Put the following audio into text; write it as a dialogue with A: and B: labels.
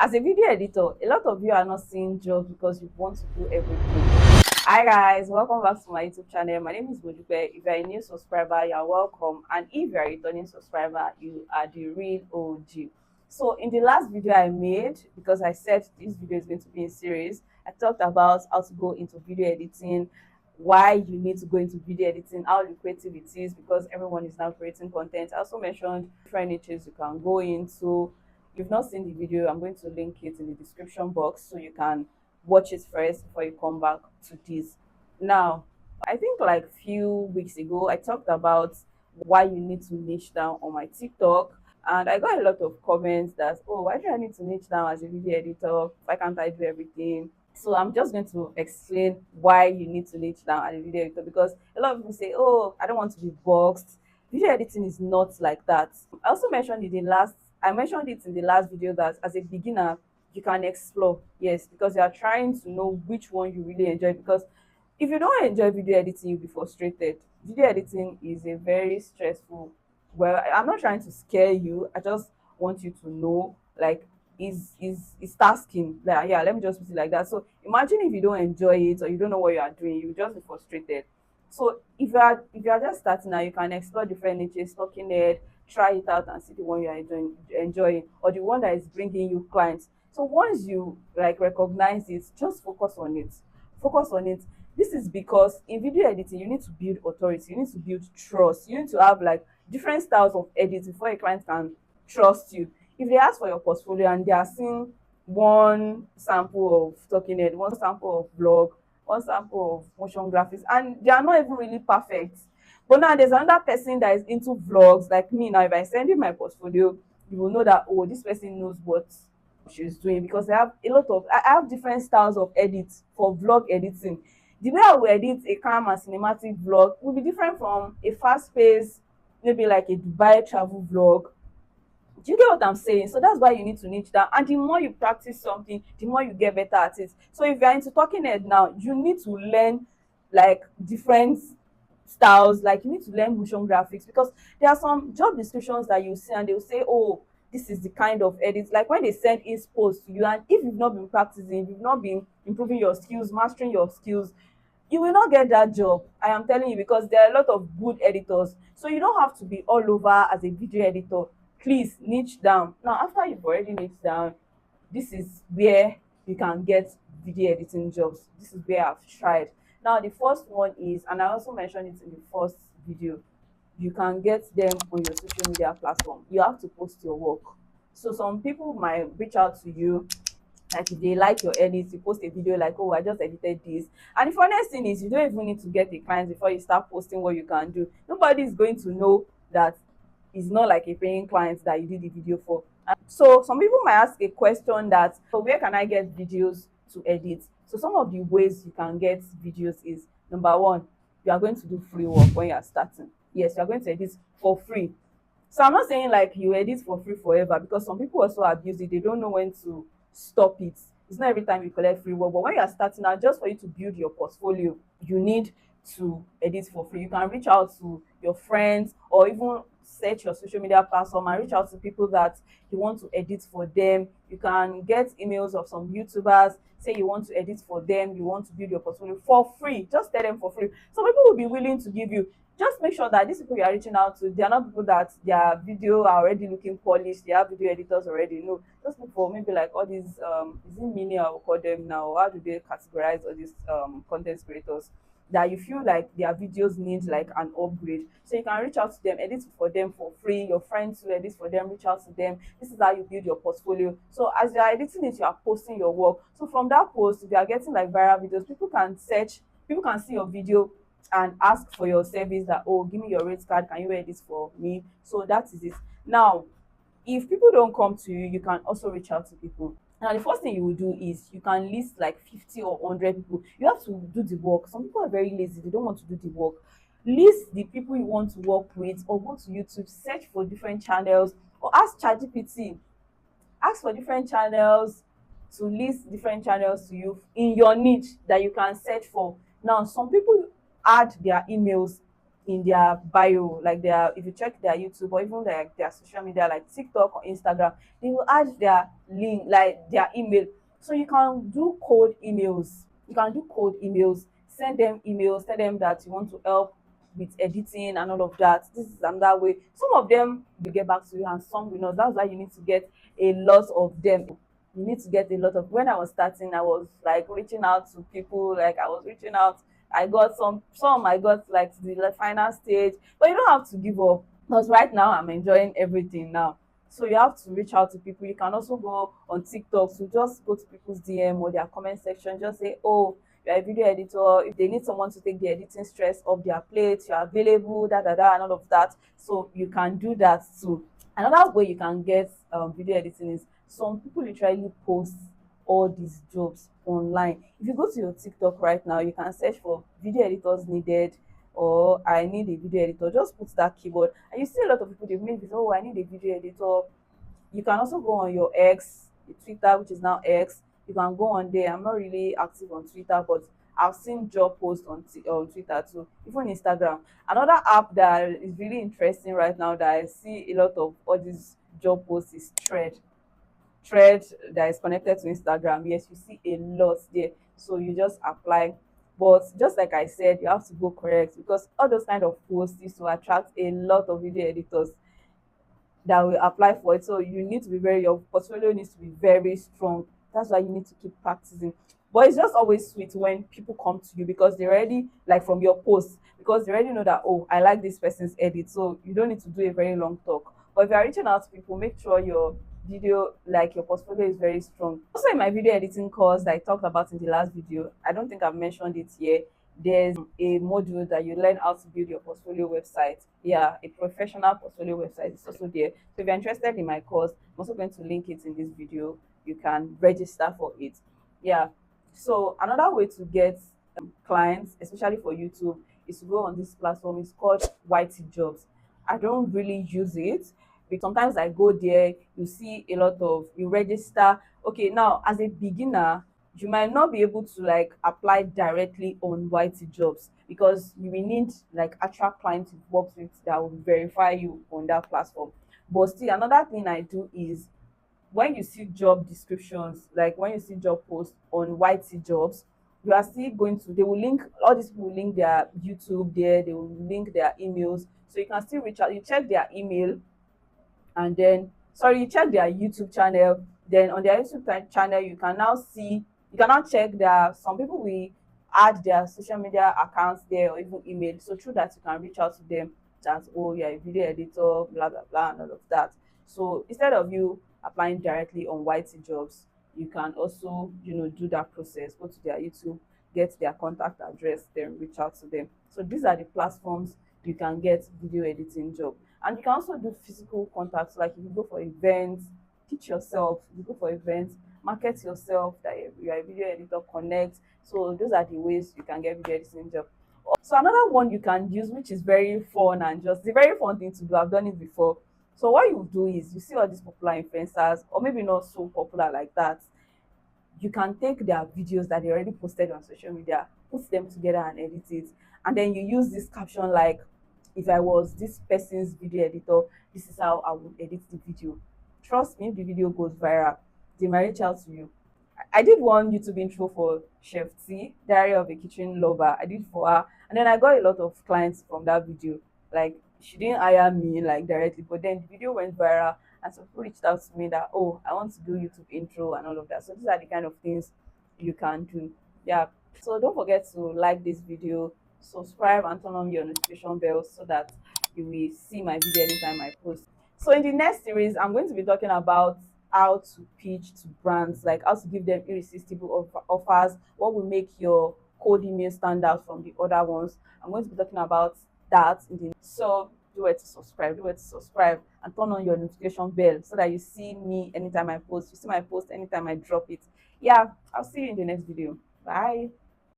A: As a video editor, a lot of you are not seeing jobs because you want to do everything. Hi guys, welcome back to my YouTube channel. My name is Bojupe. If you're a new subscriber, you're welcome. And if you're a returning subscriber, you are the real OG. So in the last video I made, because I said this video is going to be a series, I talked about how to go into video editing, why you need to go into video editing, how lucrative it is because everyone is now creating content. I also mentioned different niches you can go into. If you've not seen the video, I'm going to link it in the description box so you can watch it first before you come back to this. Now, I think like few weeks ago, I talked about why you need to niche down on my TikTok. And I got a lot of comments that, oh, why do I need to niche down as a video editor? Why can't I do everything? So I'm just going to explain why you need to niche down as a video editor because a lot of people say, oh, I don't want to be boxed. Video editing is not like that. I mentioned it in the last video that as a beginner, you can explore. Yes, because you are trying to know which one you really enjoy. Because if you don't enjoy video editing, you'll be frustrated. Video editing is a very stressful. Well, I'm not trying to scare you. I just want you to know, like, is tasking. Like, yeah, let me just put it like that. So imagine if you don't enjoy it or you don't know what you are doing, you just be frustrated. So if you are just starting now, you can explore different niches, talking head, try it out and see the one you are enjoying or the one that is bringing you clients. So once you like recognize it, just focus on it. Focus on it. This is because in video editing, you need to build authority, you need to build trust, you need to have like different styles of edit before a client can trust you. If they ask for your portfolio and they are seeing one sample of talking head, one sample of blog, one sample of motion graphics, and they are not even really perfect. But now there's another person that is into vlogs like me. Now, if I send you my portfolio, you will know that, oh, this person knows what she's doing because I have different styles of edits for vlog editing. The way I will edit a calm and cinematic vlog will be different from a fast-paced, maybe like a Dubai travel vlog. Do you get what I'm saying? So that's why you need to niche down. And the more you practice something, the more you get better at it. So if you're into talking head now, you need to learn like different styles. Like you need to learn motion graphics because there are some job descriptions that you see and they'll say, oh, this is the kind of edit. Like when they send post to you, and if you've not been practicing, if you've not been improving your skills, mastering your skills, you will not get that job. I am telling you because there are a lot of good editors. So you don't have to be all over as a video editor. Please niche down. Now, after you've already niched down, this is where you can get video editing jobs. This is where I've tried. Now, the first one is, and I also mentioned it in the first video, you can get them on your social media platform. You have to post your work. So some people might reach out to you, like if they like your edits, you post a video like, oh, I just edited this. And the funniest thing is you don't even need to get a client before you start posting what you can do. Nobody is going to know that it's not like a paying client that you did the video for. And so some people might ask a question that, so where can I get videos to edit? So some of the ways you can get videos is, number one, you are going to do free work when you are starting. Yes, you are going to edit for free. So I'm not saying like you edit for free forever because some people also abuse it. They don't know when to stop it. It's not every time you collect free work, but when you are starting out, just for you to build your portfolio, you need to edit for free. You can reach out to your friends or even search your social media platform and reach out to people that you want to edit for them. You can get emails of some YouTubers, say you want to edit for them, you want to build your portfolio for free. Just tell them for free. Some people will be willing to give you. Just make sure that these people you are reaching out to, they are not people that their video are already looking polished, they have video editors already. No, just look for maybe like all these is it mini I will call them now, how do they categorize all these content creators that you feel like their videos need like an upgrade. So you can reach out to them, edit for them for free, your friends will edit for them, reach out to them. This is how you build your portfolio. So as you are editing it, you are posting your work. So from that post, if you are getting like viral videos, people can see your video and ask for your service that, oh, give me your rate card, can you edit this for me? So that is it. Now, if people don't come to you, you can also reach out to people. Now, the first thing you will do is you can list like 50 or 100 people. You have to do the work. Some people are very lazy, they don't want to do the work. List the people you want to work with, or go to YouTube, search for different channels, or ask ChatGPT, ask for different channels to list different channels to you in your niche that you can search for. Now, some people add their emails in their bio, like their, if you check their YouTube or even their social media like TikTok or Instagram, they will add their link, like their email. So you can do cold emails. You can do cold emails, send them emails, tell them that you want to help with editing and all of that. This is another way. Some of them will get back to you and some will not. That's why you need to get a lot of them. You need to get a lot of, when I was starting, I was like reaching out to people, like I was reaching out. I got some I got like to the final stage, but you don't have to give up because right now I'm enjoying everything now. So you have to reach out to people. You can also go on TikTok to just go to people's DM or their comment section, just say, oh, you're a video editor. If they need someone to take the editing stress off their plate, you're available, da da da, and all of that. So you can do that too. Another way you can get video editing is some people literally post all these jobs online. If you go to your TikTok right now, you can search for video editors needed, or I need a video editor. Just put that keyword, and you see a lot of people they make this. Oh, I need a video editor. You can also go on your Twitter, which is now X. You can go on there. I'm not really active on Twitter, but I've seen job posts on Twitter too, even Instagram. Another app that is really interesting right now that I see a lot of all these job posts is Thread that is connected to Instagram. Yes, you see a lot there. So you just apply. But just like I said, you have to go correct because all those kind of posts used to attract a lot of video editors that will apply for it. So you need to be very, your portfolio needs to be very strong. That's why you need to keep practicing. But it's just always sweet when people come to you because they already like from your post, because they already know that, oh, I like this person's edit. So you don't need to do a very long talk. But if you're reaching out to people, make sure your video, like your portfolio, is very strong. Also in my video editing course that I talked about in the last video, I don't think I've mentioned it here, there's a module that you learn how to build your portfolio website. Yeah, a professional portfolio website is also there. So if you're interested in my course, I'm also going to link it in this video. You can register for it. Yeah. So another way to get clients, especially for YouTube, is to go on this platform. It's called YT Jobs. I don't really use it because sometimes I go there, you see a lot of, you register. Okay, now as a beginner, you might not be able to like apply directly on YT Jobs because you will need like actual clients you've worked with that will verify you on that platform. But still, another thing I do is when you see job descriptions, like when you see job posts on YT Jobs, you are still going to, they will link, all these people will link their YouTube there, they will link their emails. So you can still reach out, you check their email, and then sorry, you check their YouTube channel. Then on their YouTube channel you can now see, you can now check their, some people will add their social media accounts there or even email, so through that you can reach out to them that, oh, you're a video editor, blah blah blah, and all of that. So instead of you applying directly on YT Jobs, you can also, do that process, go to their YouTube, get their contact address, then reach out to them. So these are the platforms you can get video editing job. And you can also do physical contacts, like if you go for events, teach yourself, you go for events, market yourself that you're a video editor, connect. So those are the ways you can get video editing job. So another one you can use, which is very fun and just the very fun thing to do, I've done it before. So what you do is you see all these popular influencers, or maybe not so popular like that, you can take their videos that they already posted on social media, put them together and edit it. And then you use this caption like, if I was this person's video editor, this is how I would edit the video. Trust me, if the video goes viral, they might reach out to you. I did one YouTube intro for Chef T, Diary of a Kitchen Lover. I did for her, and then I got a lot of clients from that video. Like she didn't hire me like directly, but then the video went viral, and some people reached out to me that, oh, I want to do YouTube intro and all of that. So these are the kind of things you can do. Yeah. So don't forget to like this video, subscribe, and turn on your notification bell so that you will see my video anytime I post. So in the next series, I'm going to be talking about how to pitch to brands, like how to give them irresistible offers, what will make your cold email stand out from the other ones. I'm going to be talking about that in the, so do it to subscribe and turn on your notification bell so that you see me anytime I post, you see my post anytime I drop it. Yeah, I'll see you in the next video. Bye.